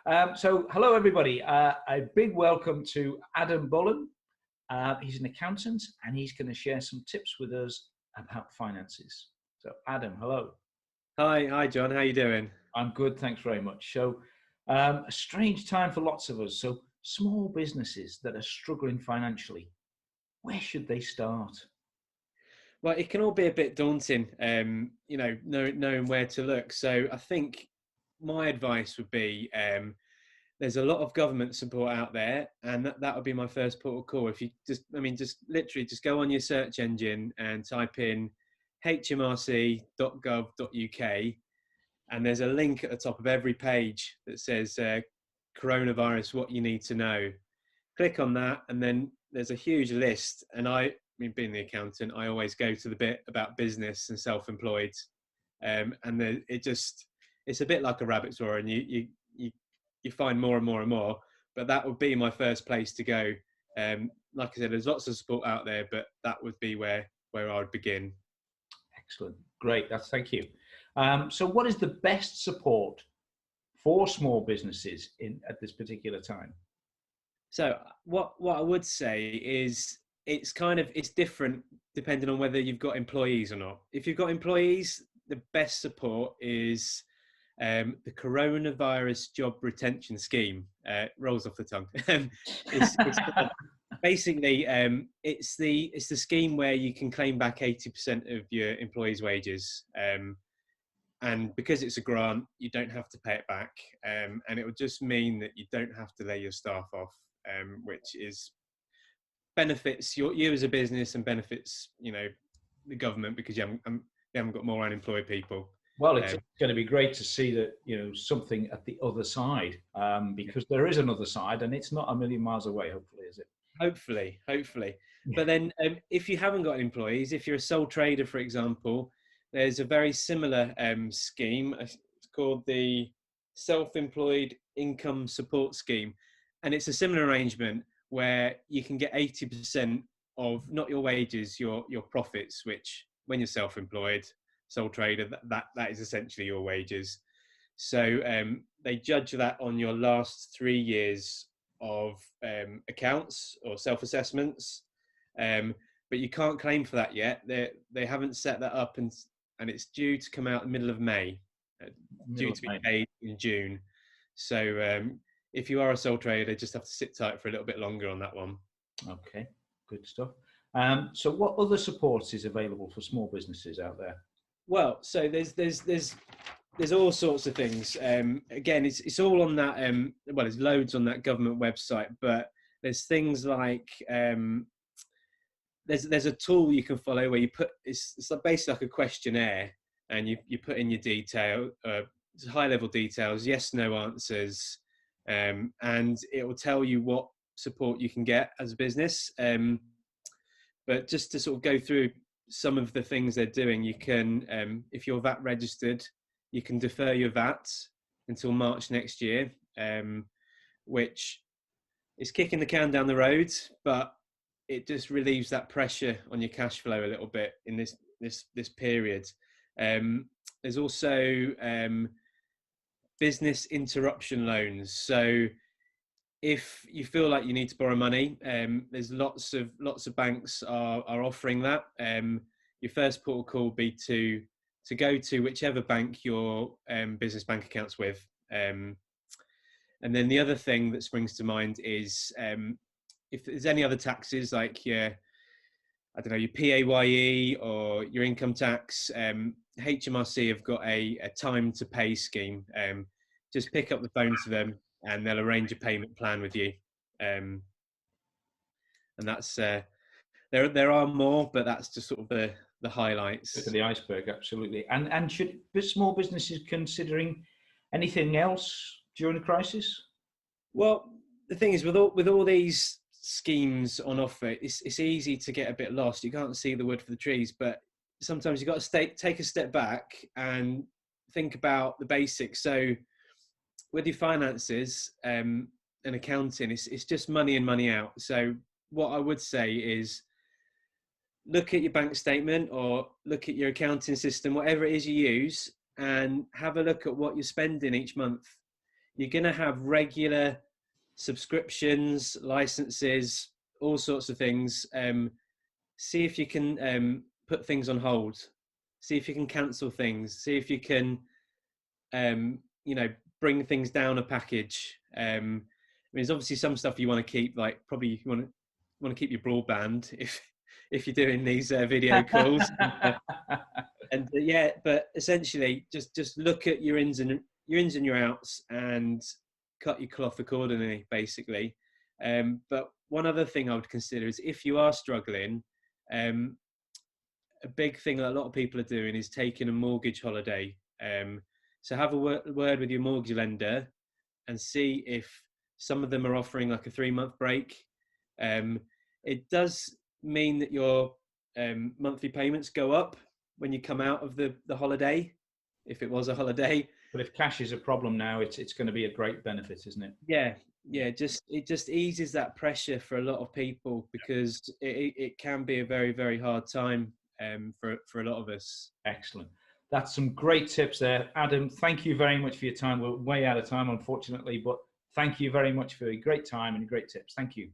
So hello, everybody. A big welcome to Adam Bullen. He's an accountant, and he's going to share some tips with us about finances. So, Adam, hello. Hi, John. How you doing? I'm good, thanks very much. So, a strange time for lots of us. So, small businesses that are struggling financially, where should they start? Well, it can all be a bit daunting, knowing where to look. So I think my advice would be there's a lot of government support out there, and that would be my first port of call. If you just literally just go on your search engine and type in hmrc.gov.uk, and there's a link at the top of every page that says coronavirus, what you need to know. Click on that, and then there's a huge list. And being the accountant, I always go to the bit about business and self-employed, and it's a bit like a rabbit's warren, and you find more and more and more. But that would be my first place to go. Like I said, there's lots of support out there, but that would be where I would begin. Excellent, great. Thank you. So, what is the best support for small businesses at this particular time? So what I would say is it's different depending on whether you've got employees or not. If you've got employees, the best support is the Coronavirus Job Retention Scheme. Rolls off the tongue. Basically, it's the scheme where you can claim back 80% of your employees' wages. And because it's a grant, you don't have to pay it back. And it would just mean that you don't have to lay your staff off. Which benefits you as a business and benefits the government, because you haven't got more unemployed people. Well, it's going to be great to see that something at the other side, because there is another side, and it's not a million miles away. Hopefully, is it? Hopefully. Yeah. But then, if you haven't got employees, if you're a sole trader, for example, there's a very similar scheme. It's called the Self-Employed Income Support Scheme. And it's a similar arrangement where you can get 80% of not your wages, your profits, which when you're self-employed, sole trader, that is essentially your wages. So they judge that on your last 3 years of accounts or self-assessments. But you can't claim for that yet. They haven't set that up, and it's due to come out in the middle of May, due to be paid in June. So if you are a sole trader, just have to sit tight for a little bit longer on that one. Okay, good stuff. So what other support is available for small businesses out there? Well, so there's all sorts of things. Again, it's all on that. There's loads on that government website, but there's things like there's a tool you can follow where you put it's basically like a questionnaire, and you put in your detail, high level details, yes, no answers. And it will tell you what support you can get as a business. But just to sort of go through some of the things they're doing, you can, if you're VAT registered, you can defer your VAT until March next year, which is kicking the can down the road, but it just relieves that pressure on your cash flow a little bit in this period. There's also business interruption loans. So if you feel like you need to borrow money, there's lots of banks are offering that. Your first port of call will be to go to whichever bank your business bank account's with. And then the other thing that springs to mind is if there's any other taxes, like your PAYE or your income tax, HMRC have got a time to pay scheme. Just pick up the phone to them and they'll arrange a payment plan with you. And that's there are more, but that's just sort of the highlights. The iceberg, absolutely. And should small businesses considering anything else during the crisis? Well, the thing is, with all these schemes on offer, it's easy to get a bit lost. You can't see the wood for the trees, but sometimes you've got to take a step back and think about the basics. So with your finances and accounting, it's just money in, money out. So what I would say is look at your bank statement or look at your accounting system, whatever it is you use, and have a look at what you're spending each month. you're going to have regular subscriptions, licenses, all sorts of things. See if you can put things on hold. See if you can cancel things. See if you can, bring things down a package. I mean, there's obviously some stuff you want to keep, like probably you want to keep your broadband if you're doing these video calls. Yeah, but essentially, just look at your ins and your outs and cut your cloth accordingly, basically. But one other thing I would consider is if you are struggling, a big thing that a lot of people are doing is taking a mortgage holiday. So have a word with your mortgage lender and see if some of them are offering like a 3-month break. It does mean that your monthly payments go up when you come out of the holiday, if it was a holiday. But if cash is a problem now, it's going to be a great benefit, isn't it? Yeah. It just eases that pressure for a lot of people, because it can be a very, very hard time for a lot of us. Excellent. That's some great tips there. Adam, thank you very much for your time. We're way out of time, unfortunately, but thank you very much for your great time and great tips. Thank you.